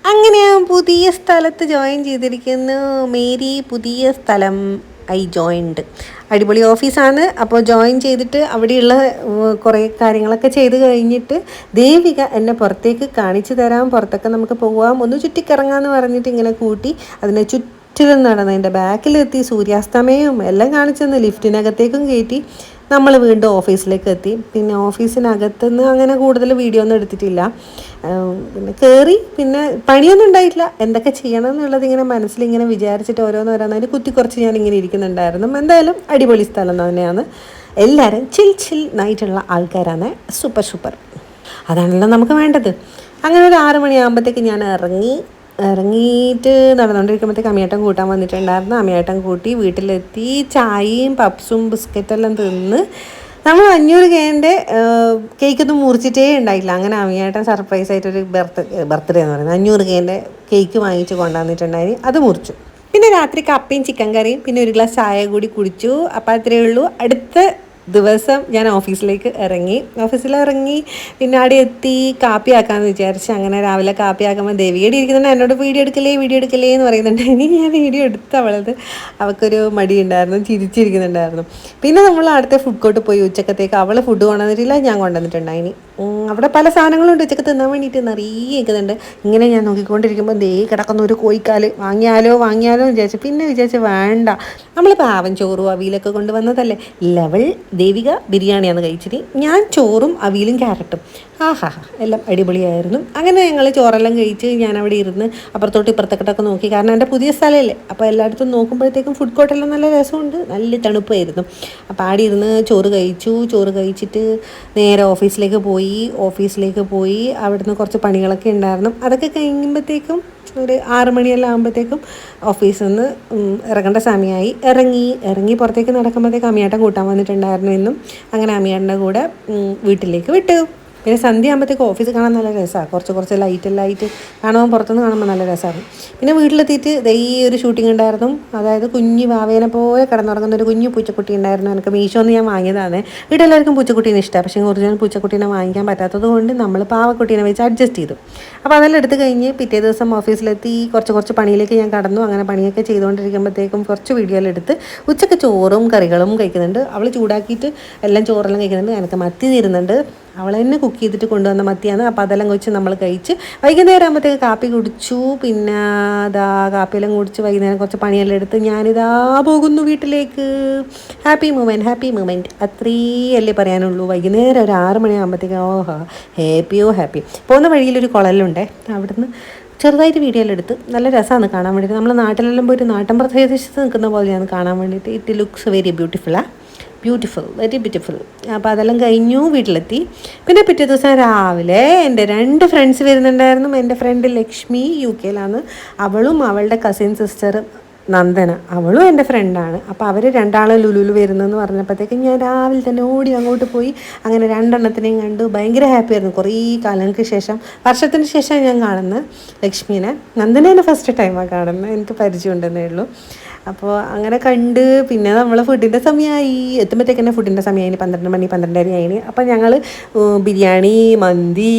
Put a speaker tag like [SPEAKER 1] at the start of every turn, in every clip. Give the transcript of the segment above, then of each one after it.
[SPEAKER 1] അങ്ങനെ ഞാൻ പുതിയ സ്ഥലത്ത് ജോയിൻ ചെയ്തിരിക്കുന്നു. മേരി പുതിയ സ്ഥലം ഐ ജോയിൻഡ്. അടിപൊളി ഓഫീസാണ്. അപ്പോൾ ജോയിൻ ചെയ്തിട്ട് അവിടെയുള്ള കുറേ കാര്യങ്ങളൊക്കെ ചെയ്ത് കഴിഞ്ഞിട്ട് ദേവിക എന്നെ പുറത്തേക്ക് കാണിച്ചു തരാം, പുറത്തൊക്കെ നമുക്ക് പോകാം, ഒന്ന് ചുറ്റിക്കിറങ്ങാമെന്ന് പറഞ്ഞിട്ട് ഇങ്ങനെ കൂട്ടി അതിനെ ചുറ്റിലും നടന്ന് എൻ്റെ ബാക്കിലെത്തി. സൂര്യാസ്തമയവും എല്ലാം കാണിച്ചെന്ന് ലിഫ്റ്റിനകത്തേക്കും കയറ്റി. നമ്മൾ വീണ്ടും ഓഫീസിലേക്ക് എത്തി. പിന്നെ ഓഫീസിനകത്തുനിന്ന് അങ്ങനെ കൂടുതൽ വീഡിയോ ഒന്നും എടുത്തിട്ടില്ല. പിന്നെ കയറി, പിന്നെ പണിയൊന്നും ഉണ്ടായിട്ടില്ല. എന്തൊക്കെ ചെയ്യണം എന്നുള്ളത് ഇങ്ങനെ മനസ്സിലിങ്ങനെ വിചാരിച്ചിട്ട് ഓരോന്നോരോന്നതിന് കുത്തിക്കുറച്ച് ഞാനിങ്ങനെ ഇരിക്കുന്നുണ്ടായിരുന്നു. എന്തായാലും അടിപൊളി സ്ഥലം തന്നെയാണ്. എല്ലാവരും ചിൽ ആയിട്ടുള്ള ആൾക്കാരാണ്. സൂപ്പർ. അതാണല്ലോ നമുക്ക് വേണ്ടത്. അങ്ങനെ ഒരു 6 മണിയാകുമ്പോഴത്തേക്ക് ഞാൻ ഇറങ്ങിയിട്ട് നടന്നുകൊണ്ടിരിക്കുമ്പോഴത്തേക്ക് അമ്മയേട്ടൻ കൂട്ടാൻ വന്നിട്ടുണ്ടായിരുന്നു. അമ്മയേട്ടൻ കൂട്ടി വീട്ടിലെത്തി. ചായയും പപ്സും ബിസ്ക്കറ്റെല്ലാം തിന്ന് നമ്മൾ 500 കേൻ്റെ കേക്കൊന്നും മുറിച്ചിട്ടേ ഉണ്ടായില്ല. അങ്ങനെ അമ്മയേട്ടൻ സർപ്രൈസ് ആയിട്ടൊരു ബർത്ത്ഡേ എന്ന് പറയുന്നത് 500 കേൻ്റെ കേക്ക് വാങ്ങിച്ച് കൊണ്ടുവന്നിട്ടുണ്ടായി. അത് മുറിച്ചു. പിന്നെ രാത്രി കപ്പയും ചിക്കൻ കറിയും പിന്നെ ഒരു ഗ്ലാസ് ചായ കൂടി കുടിച്ചു. അപ്പോൾ അത്രയേ ഉള്ളൂ. അടുത്ത ദിവസം ഞാൻ ഓഫീസിലേക്ക് ഇറങ്ങി. പിന്നെ അവിടെ എത്തി കാപ്പി ആക്കാമെന്ന് വിചാരിച്ച്. അങ്ങനെ രാവിലെ കാപ്പി ആക്കുമ്പോൾ ദേവികയുടെ ഇരിക്കുന്നുണ്ട്. എന്നോട് വീഡിയോ എടുക്കലേ എന്ന് പറയുന്നുണ്ട്. ഇനി ഞാൻ വീഡിയോ എടുത്ത് അവൾക്കൊരു മടി ഉണ്ടായിരുന്നു, ചിരിച്ചിരിക്കുന്നുണ്ടായിരുന്നു. പിന്നെ നമ്മൾ അടുത്ത ഫുഡ് കോർട്ട് പോയി. ഉച്ചക്കത്തേക്ക് അവൾ ഫുഡ് കൊണ്ടുവന്നിട്ടില്ല, ഞാൻ കൊണ്ടുവന്നിട്ടുണ്ടായിനി. അവിടെ പല സാധനങ്ങളുണ്ട് ഉച്ചക്ക് തിന്നാൻ വേണ്ടിയിട്ട്, നിറയെ ഇരിക്കുന്നുണ്ട്. ഇങ്ങനെ ഞാൻ നോക്കിക്കൊണ്ടിരിക്കുമ്പോൾ കിടക്കുന്ന ഒരു കോഴിക്കാല് വാങ്ങിയാലോ എന്ന് വിചാരിച്ച് വേണ്ട. നമ്മൾ പാവം ചോറും അവിയലൊക്കെ കൊണ്ടുവന്നതല്ലേ. ലെവൽ ദേവിക ബിരിയാണിയാണ് കഴിച്ചിട്ട്, ഞാൻ ചോറും അവിയലും ക്യാരറ്റും. എല്ലാം അടിപൊളിയായിരുന്നു. അങ്ങനെ ഞങ്ങൾ ചോറെല്ലാം കഴിച്ച് ഞാൻ അവിടെ ഇരുന്ന് അപ്പുറത്തോട്ട് ഇപ്പുറത്തേക്കൊക്കെ നോക്കി. കാരണം എൻ്റെ പുതിയ സ്ഥലമല്ലേ. അപ്പോൾ എല്ലായിടത്തും നോക്കുമ്പോഴത്തേക്കും ഫുഡ് കോർട്ടെല്ലാം നല്ല രസമുണ്ട്, നല്ല തണുപ്പായിരുന്നു. അപ്പോൾ അവിടെ ഇരുന്ന് ചോറ് കഴിച്ചിട്ട് നേരെ ഓഫീസിലേക്ക് പോയി. അവിടുന്ന് കുറച്ച് പണികളൊക്കെ ഉണ്ടായിരുന്നു. അതൊക്കെ കഴിയുമ്പോഴത്തേക്കും ഒരു 6 മണിയെല്ലാം ആകുമ്പോഴത്തേക്കും ഓഫീസിൽ നിന്ന് ഇറങ്ങേണ്ട സമയമായി. ഇറങ്ങി പുറത്തേക്ക് നടക്കുമ്പോഴത്തേക്ക് അമ്മയേട്ടൻ കൂട്ടാൻ വന്നിട്ടുണ്ടായിരുന്നു എന്നും. അങ്ങനെ അമ്മയേട്ടൻ്റെ കൂടെ വീട്ടിലേക്ക് വിട്ടു. പിന്നെ സന്ധ്യ ആകുമ്പോഴത്തേക്ക് ഓഫീസ് കാണാൻ നല്ല രസമാണ്. കുറച്ച് ലൈറ്റ് കാണുമ്പോൾ പുറത്തുനിന്ന് കാണുമ്പോൾ നല്ല രസമാണ്. പിന്നെ വീട്ടിലെത്തിയിട്ട് ഈ ഒരു ഷൂട്ടിംഗ് ഉണ്ടായിരുന്നു. അതായത് കുഞ്ഞു വാവേനെ പോലെ കിടന്നുറങ്ങുന്ന ഒരു കുഞ്ഞു പൂച്ചക്കുട്ടി ഉണ്ടായിരുന്നു. എനിക്ക് മീഷോന്ന് ഞാൻ വാങ്ങിയതാണ്. ഇവിടെ എല്ലാവർക്കും പൂച്ചക്കുട്ടീനെ ഇഷ്ടമാണ്. പക്ഷേ ഒറിജിനൽ പൂച്ചക്കുട്ടീനെ വാങ്ങിക്കാൻ പറ്റാത്തത് കൊണ്ട് നമ്മൾ പാവക്കുട്ടീനെ വെച്ച് അഡ്ജസ്റ്റ് ചെയ്തു. അപ്പോൾ അതെല്ലാം എടുത്ത് കഴിഞ്ഞ് പിറ്റേ ദിവസം ഓഫീസിലെത്തി. കുറച്ച് പണിയിലേക്ക് ഞാൻ കടന്നു. അങ്ങനെ പണിയൊക്കെ ചെയ്തുകൊണ്ടിരിക്കുമ്പോഴത്തേക്കും കുറച്ച് വീഡിയോയിൽ എടുത്ത് ഉച്ചക്ക് ചോറും കറികളും കഴിക്കുന്നുണ്ട്. അവൾ ചൂടാക്കിയിട്ട് എല്ലാം ചോറെല്ലാം കഴിക്കുന്നുണ്ട്. എനിക്ക് മത്തി തരുന്നുണ്ട്. അവൾ തന്നെ കുക്ക് ചെയ്തിട്ട് കൊണ്ടുവന്ന മത്തിയാണ്. അപ്പോൾ അതെല്ലാം വെച്ച് നമ്മൾ കഴിച്ച് വൈകുന്നേരം ആകുമ്പോഴത്തേക്ക് കാപ്പി കുടിച്ചു. പിന്നെ കാപ്പിയെല്ലാം കുടിച്ച് വൈകുന്നേരം കുറച്ച് പണിയെല്ലാം എടുത്ത് ഞാനിതാ പോകുന്നു വീട്ടിലേക്ക്. ഹാപ്പി മൂമെൻറ്റ് അത്രയല്ലേ പറയാനുള്ളൂ. വൈകുന്നേരം ഒരു 6 മണിയാകുമ്പോഴത്തേക്ക് ഹാപ്പി. പോകുന്ന വഴിയിലൊരു കുളലുണ്ടേ. അവിടുന്ന് ചെറുതായിട്ട് വീഡിയോയിൽ എടുത്ത് നല്ല രസമാണ് കാണാൻ വേണ്ടിയിട്ട്. നമ്മൾ നാട്ടിലെല്ലാം പോയിട്ട് നാട്ടിൻ പ്രദേശത്ത് നിൽക്കുന്ന പോലെയാണ് കാണാൻ വേണ്ടിയിട്ട്. It looks very very beautiful. അപ്പോൾ അതെല്ലാം കഴിഞ്ഞു വീട്ടിലെത്തി. പിന്നെ പിറ്റേ ദിവസം രാവിലെ എൻ്റെ 2 ഫ്രണ്ട്സ് വരുന്നുണ്ടായിരുന്നു. എൻ്റെ ഫ്രണ്ട് ലക്ഷ്മി UK-ലാണ്. അവളും അവളുടെ കസിൻ സിസ്റ്റർ നന്ദന, അവളും എൻ്റെ ഫ്രണ്ടാണ്. അപ്പോൾ അവർ 2 ലുലുവിൽ വരുന്നതെന്ന് പറഞ്ഞപ്പോഴത്തേക്ക് ഞാൻ രാവിലെ തന്നെ ഓടി അങ്ങോട്ട് പോയി. അങ്ങനെ 2 എണ്ണത്തിനെയും കണ്ടു. ഭയങ്കര ഹാപ്പി ആയിരുന്നു. കുറേ കാലങ്ങൾക്ക് ശേഷം, വർഷത്തിന് ശേഷം ഞാൻ കാണുന്നത് ലക്ഷ്മീനെ. നന്ദനെ ഫസ്റ്റ് ടൈമാണ് കാണുന്നത്, എനിക്ക് പരിചയമുണ്ടെന്നേ ഉള്ളൂ. അപ്പോൾ അങ്ങനെ കണ്ട് പിന്നെ നമ്മൾ ഫുഡിൻ്റെ സമയമായി. എത്തുമ്പോഴത്തേക്ക് തന്നെ ഫുഡിൻ്റെ സമയമായി. 12 മണി 12:30 ആയിന്. അപ്പോൾ ഞങ്ങൾ ബിരിയാണി, മന്തി,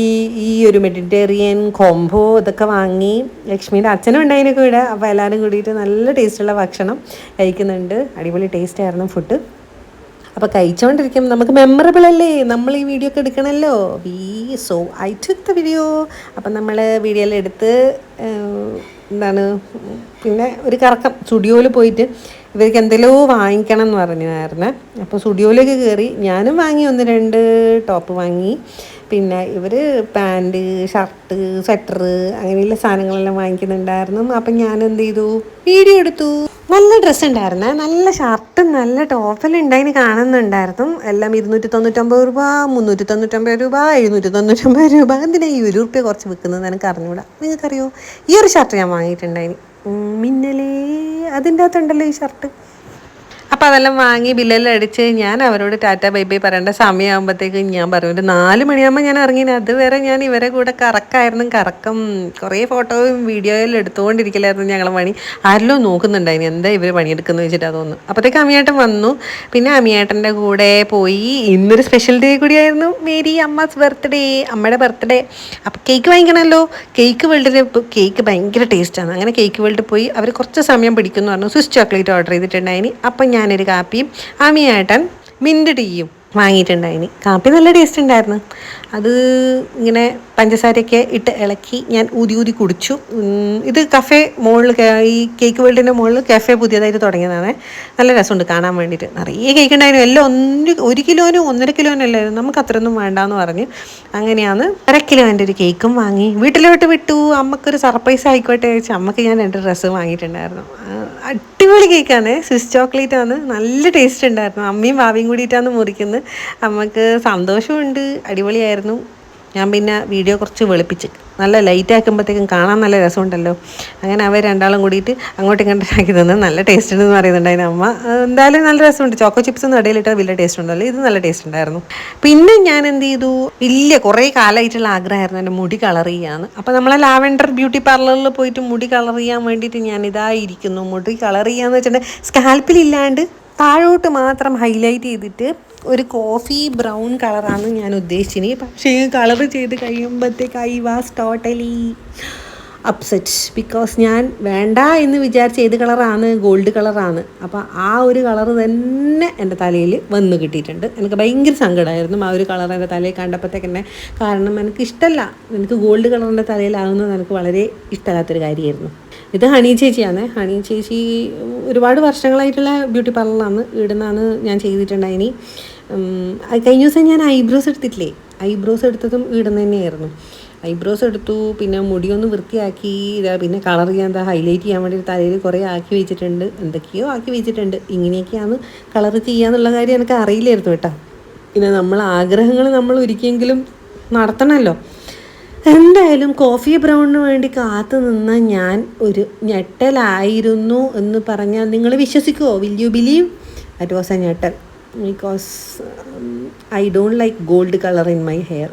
[SPEAKER 1] ഈ ഒരു മെഡിറ്റേറിയൻ കോംബോ ഇതൊക്കെ വാങ്ങി. ലക്ഷ്മീൻ്റെ അച്ഛനും ഉണ്ടായതിനൊക്കെ ഇവിടെ. അപ്പോൾ എല്ലാവരും കൂടിയിട്ട് നല്ല ടേസ്റ്റുള്ള ഭക്ഷണം കഴിക്കുന്നുണ്ട്. അടിപൊളി ടേസ്റ്റ് ആയിരുന്നു ഫുഡ്. അപ്പോൾ കഴിച്ചുകൊണ്ടിരിക്കും. നമുക്ക് മെമ്മറബിൾ അല്ലേ, നമ്മൾ ഈ വീഡിയോ ഒക്കെ എടുക്കണമല്ലോ. I took the video. അപ്പം നമ്മൾ വീഡിയോയിൽ എടുത്ത് പിന്നെ ഒരു കറക്കം സ്റ്റുഡിയോയിൽ പോയിട്ട് ഇവർക്ക് എന്തെല്ലോ വാങ്ങിക്കണം എന്ന് പറഞ്ഞായിരുന്നു. അപ്പോൾ സ്റ്റുഡിയോയിലേക്ക് കയറി. ഞാനും വാങ്ങി 1-2 ടോപ്പ് വാങ്ങി. പിന്നെ ഇവർ പാൻറ്റ്, ഷർട്ട്, സ്വെറ്റർ അങ്ങനെയുള്ള സാധനങ്ങളെല്ലാം വാങ്ങിക്കുന്നുണ്ടായിരുന്നു. അപ്പം ഞാൻ എന്ത് ചെയ്തു, വീഡിയോ എടുത്തു. നല്ല ഡ്രസ്സ് ഉണ്ടായിരുന്നേ, നല്ല ഷർട്ടും നല്ല ടോപ്പെല്ലാം ഉണ്ടായിന് കാണുന്നുണ്ടായിരുന്നു. എല്ലാം 299 രൂപ, 399 രൂപ, 799 രൂപ. എന്തിനാ ഈ ₹1 കുറച്ച് വിൽക്കുന്നത് എനിക്ക് അറിഞ്ഞൂടാ. നിങ്ങൾക്കറിയോ? ഈ ഒരു ഷർട്ട് ഞാൻ വാങ്ങിയിട്ടുണ്ടായിന്, മിന്നലേ അതിൻ്റെ അകത്തുണ്ടല്ലോ ഈ ഷർട്ട്. അപ്പോൾ അതെല്ലാം വാങ്ങി ബില്ലെല്ലാം അടിച്ച് ഞാൻ അവരോട് ടാറ്റ ബൈ ബൈ പറയേണ്ട സമയമാകുമ്പോഴത്തേക്കും ഞാൻ പറഞ്ഞു ഒരു 4 മണിയാകുമ്പോൾ ഞാൻ ഇറങ്ങിന്. അതുവരെ ഞാൻ ഇവരെ കൂടെ കറക്കം കുറേ ഫോട്ടോയും വീഡിയോയിലും എടുത്തുകൊണ്ടിരിക്കലായിരുന്നു ഞങ്ങളെ പണി. ആരെല്ലോ നോക്കുന്നുണ്ടായിന് എന്താ ഇവർ പണിയെടുക്കുന്നത് വെച്ചിട്ട് തോന്നുന്നു. അപ്പോഴത്തേക്ക് അമ്മിയേട്ടൻ വന്നു. പിന്നെ അമ്മിയേട്ടൻ്റെ കൂടെ പോയി. ഇന്നൊരു സ്പെഷ്യൽ ഡേ കൂടിയായിരുന്നു, മേരി അമ്മസ് ബർത്ത്ഡേ, അമ്മയുടെ ബർത്ത്ഡേ. അപ്പോൾ കേക്ക് വാങ്ങിക്കണമല്ലോ. കേക്ക് വേൾഡിൽ കേക്ക് ഭയങ്കര ടേസ്റ്റാണ്. അങ്ങനെ കേക്ക് വേൾഡിൽ പോയി അവർ കുറച്ച് സമയം പിടിക്കുമെന്ന് പറഞ്ഞു. സ്വിസ് ചോക്ലേറ്റ് ഓർഡർ ചെയ്തിട്ടുണ്ടായിന്. അപ്പം ഞാനൊരു കാപ്പിയും അമ്മിയേട്ടൻ മിൻറ്റ് ടീയും വാങ്ങിയിട്ടുണ്ടായിന്. കാപ്പി നല്ല ടേസ്റ്റ് ഉണ്ടായിരുന്നു. അത് ഇങ്ങനെ പഞ്ചസാരയൊക്കെ ഇട്ട് ഇളക്കി ഞാൻ ഊതി കുടിച്ചു. ഇത് കഫേ മുകളിൽ, ഈ കേക്ക് വേൾഡിൻ്റെ മുകളിൽ കഫേ പുതിയതായിട്ട് തുടങ്ങിയതാണ്. നല്ല രസമുണ്ട് കാണാൻ വേണ്ടിയിട്ട്. നിറയെ കേക്ക് ഉണ്ടായിരുന്നു. എല്ലാം 1 കിലോനും 1.5 കിലോനും അല്ലായിരുന്നു. നമുക്ക് അത്രയൊന്നും വേണ്ടാന്ന് പറഞ്ഞ് അങ്ങനെയാണ് 1/2 കിലോൻ്റെ ഒരു കേക്കും വാങ്ങി വീട്ടിലോട്ട് വിട്ടു. അമ്മക്കൊരു സർപ്രൈസ് ആയിക്കോട്ടെ വെച്ചാൽ അമ്മക്ക് ഞാൻ 2 ഡ്രസ്സ് വാങ്ങിയിട്ടുണ്ടായിരുന്നു. അടിപൊളി കേക്കാണ്, സ്വിസ് ചോക്ലേറ്റ് ആണ്, നല്ല ടേസ്റ്റ് ഉണ്ടായിരുന്നു. അമ്മയും ഭാവിയും കൂടിയിട്ടാണ് മുറിക്കുന്നത്. അമ്മക്ക് സന്തോഷമുണ്ട്, അടിപൊളിയായിരുന്നു. ഞാൻ പിന്നെ വീഡിയോ കുറച്ച് വെളുപ്പിച്ച് നല്ല ലൈറ്റ് ആക്കുമ്പോഴത്തേക്കും കാണാൻ നല്ല രസമുണ്ടല്ലോ. അങ്ങനെ അവർ രണ്ടാളും കൂടിയിട്ട് അങ്ങോട്ടും ഇങ്ങോട്ടാക്കി തന്നു. നല്ല ടേസ്റ്റ് ഉണ്ടെന്ന് പറയുന്നുണ്ടായിരുന്നു അമ്മ. എന്തായാലും നല്ല രസമുണ്ട്. ചോക്കോ ചിപ്സ് ഒന്നും ഇടയിലിട്ടാൽ വലിയ ടേസ്റ്റ് ഉണ്ടല്ലോ, ഇത് നല്ല ടേസ്റ്റ് ഉണ്ടായിരുന്നു. പിന്നെ ഞാൻ എന്ത് ചെയ്തു, കുറേ കാലമായിട്ടുള്ള ആഗ്രഹമായിരുന്നു എൻ്റെ മുടി കളർ ചെയ്യാന്ന്. അപ്പോൾ നമ്മളെ ലാവെൻഡർ ബ്യൂട്ടി പാർലറിൽ പോയിട്ട് മുടി കളർ ചെയ്യാൻ വേണ്ടിയിട്ട് ഞാൻ ഇതായിരിക്കുന്നു. മുടി കളർ ചെയ്യാന്ന് വെച്ചിട്ടുണ്ടെങ്കിൽ സ്കാൽപ്പിലില്ലാണ്ട് താഴോട്ട് മാത്രം ഹൈലൈറ്റ് ചെയ്തിട്ട് ഒരു കോഫി ബ്രൗൺ കളറാണ് ഞാൻ ഉദ്ദേശിച്ചത്. പക്ഷേ കളർ ചെയ്ത് കഴിയുമ്പോഴത്തേക്ക് I was totally upset. Because ഞാൻ വേണ്ട എന്ന് വിചാരിച്ച ഏത് കളറാണ്, ഗോൾഡ് കളറാണ്. അപ്പോൾ ആ ഒരു കളർ തന്നെ എൻ്റെ തലയിൽ വന്ന് കിട്ടിയിട്ടുണ്ട്. എനിക്ക് ഭയങ്കര സങ്കടമായിരുന്നു ആ ഒരു കളർ എൻ്റെ തലയിൽ കണ്ടപ്പോഴത്തേക്ക് തന്നെ. കാരണം എനിക്ക് ഇഷ്ടമല്ല, എനിക്ക് ഗോൾഡ് കളറിൻ്റെ തലയിലാകുന്നത് എനിക്ക് വളരെ ഇഷ്ടമല്ലാത്തൊരു കാര്യമായിരുന്നു. ഇത് ഹണി ചേച്ചിയാണ്. ഹണി ചേച്ചി ഒരുപാട് വർഷങ്ങളായിട്ടുള്ള ബ്യൂട്ടി പാർലറാണ്, ഇവിടുന്നാണ് ഞാൻ ചെയ്തിട്ടുണ്ടായിനി. കഴിഞ്ഞ ദിവസം ഞാൻ ഐബ്രോസ് എടുത്തിട്ടില്ലേ, ഐബ്രോസ് എടുത്തതും ഇവിടുന്ന് തന്നെയായിരുന്നു. ഐബ്രോസ് എടുത്തു, പിന്നെ മുടിയൊന്ന് വൃത്തിയാക്കി, പിന്നെ കളർ ചെയ്യാൻ ഹൈലൈറ്റ് ചെയ്യാൻ വേണ്ടി തലയിൽ കുറേ ആക്കി വെച്ചിട്ടുണ്ട്, എന്തൊക്കെയോ ആക്കി വെച്ചിട്ടുണ്ട്. ഇങ്ങനെയൊക്കെയാണ് കളർ ചെയ്യാന്നുള്ള കാര്യം എനിക്ക് അറിയില്ലായിരുന്നു കേട്ടോ. പിന്നെ ആഗ്രഹങ്ങൾ നമ്മൾ ഒരിക്കലെങ്കിലും നടത്തണമല്ലോ. എന്തായാലും കോഫി ബ്രൗണിന് വേണ്ടി കാത്തു നിന്ന ഞാൻ ഒരു ഞെട്ടലായിരുന്നു എന്ന് പറഞ്ഞാൽ നിങ്ങൾ വിശ്വസിക്കുമോ? Will you believe? That was a ഞെട്ടൽ. Because I don't like gold colour in my hair,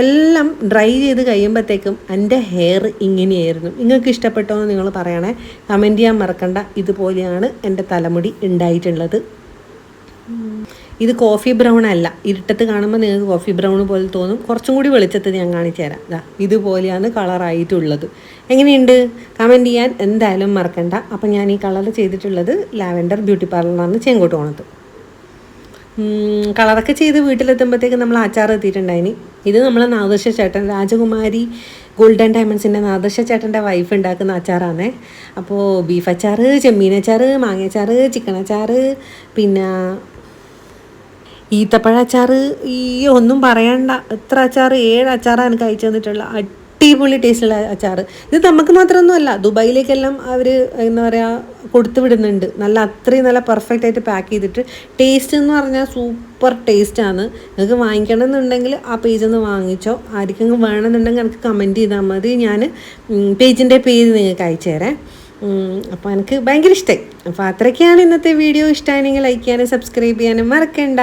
[SPEAKER 1] എല്ലാം ഡ്രൈ ചെയ്ത് കഴിയുമ്പോഴത്തേക്കും എൻ്റെ ഹെയർ ഇങ്ങനെയായിരുന്നു. നിങ്ങൾക്ക് ഇഷ്ടപ്പെട്ടോ എന്ന് നിങ്ങൾ പറയണേ, കമൻറ്റ് ചെയ്യാൻ മറക്കണ്ട. ഇതുപോലെയാണ് എൻ്റെ തലമുടി ഉണ്ടായിട്ടുള്ളത്. ഇത് കോഫി ബ്രൗൺ അല്ല, ഇരുട്ടത്ത് കാണുമ്പോൾ നിങ്ങൾക്ക് കോഫി ബ്രൗൺ പോലെ തോന്നും. കുറച്ചും കൂടി വെളിച്ചത്ത് ഞാൻ കാണിച്ചു തരാം. ഇതുപോലെയാണ് കളറായിട്ടുള്ളത്. എങ്ങനെയുണ്ട് കമൻറ്റ് ചെയ്യാൻ എന്തായാലും മറക്കണ്ട. അപ്പം ഞാൻ ഈ കളർ ചെയ്തിട്ടുള്ളത് ലാവെൻഡർ ബ്യൂട്ടി പാർലറാണ്, ചെങ്കോട്ടുകോണത്ത്. കളറൊക്കെ ചെയ്ത് വീട്ടിലെത്തുമ്പോഴത്തേക്ക് നമ്മൾ അച്ചാർ എത്തിയിട്ടുണ്ടായിന്. ഇത് നമ്മളെ നാദർശ ചേട്ടൻ, രാജകുമാരി ഗോൾഡൻ ഡയമണ്ട്സിൻ്റെ നാദർശ ചേട്ടൻ്റെ വൈഫ് ഉണ്ടാക്കുന്ന അച്ചാറാണേ. അപ്പോൾ ബീഫ് അച്ചാർ, ചെമ്മീൻ അച്ചാർ, മാങ്ങ അച്ചാർ, ചിക്കൻ അച്ചാർ, പിന്നെ ഈത്തപ്പഴ അച്ചാർ, ഒന്നും പറയണ്ട. എത്ര അച്ചാർ, 7 അച്ചാറാണ് എനിക്ക് അയച്ചു തന്നിട്ടുള്ള. അടിപൊളി ടേസ്റ്റുള്ള അച്ചാർ. ഇത് നമുക്ക് മാത്രമൊന്നുമല്ല, ദുബായിലേക്കെല്ലാം അവർ എന്താ പറയുക കൊടുത്തു വിടുന്നുണ്ട്. അത്രയും നല്ല പെർഫെക്റ്റ് ആയിട്ട് പാക്ക് ചെയ്തിട്ട്. ടേസ്റ്റ് എന്ന് പറഞ്ഞാൽ സൂപ്പർ ടേസ്റ്റാണ്. നിങ്ങൾക്ക് വാങ്ങിക്കണമെന്നുണ്ടെങ്കിൽ ആ പേജിൽ നിന്ന് വാങ്ങിച്ചോ. ആർക്കെങ്കിലും വേണമെന്നുണ്ടെങ്കിൽ എനിക്ക് കമൻറ്റ് ചെയ്താൽ മതി, ഞാൻ പേജിൻ്റെ പേര് നിങ്ങൾക്ക് അയച്ചു തരാം. അപ്പോൾ എനിക്ക് ഭയങ്കര ഇഷ്ടമായി. അപ്പോൾ അത്രയ്ക്കാണ് ഇന്നത്തെ വീഡിയോ. ഇഷ്ടമാണെങ്കിൽ ലൈക്ക് ചെയ്യാനും സബ്സ്ക്രൈബ് ചെയ്യാനും മറക്കണ്ട.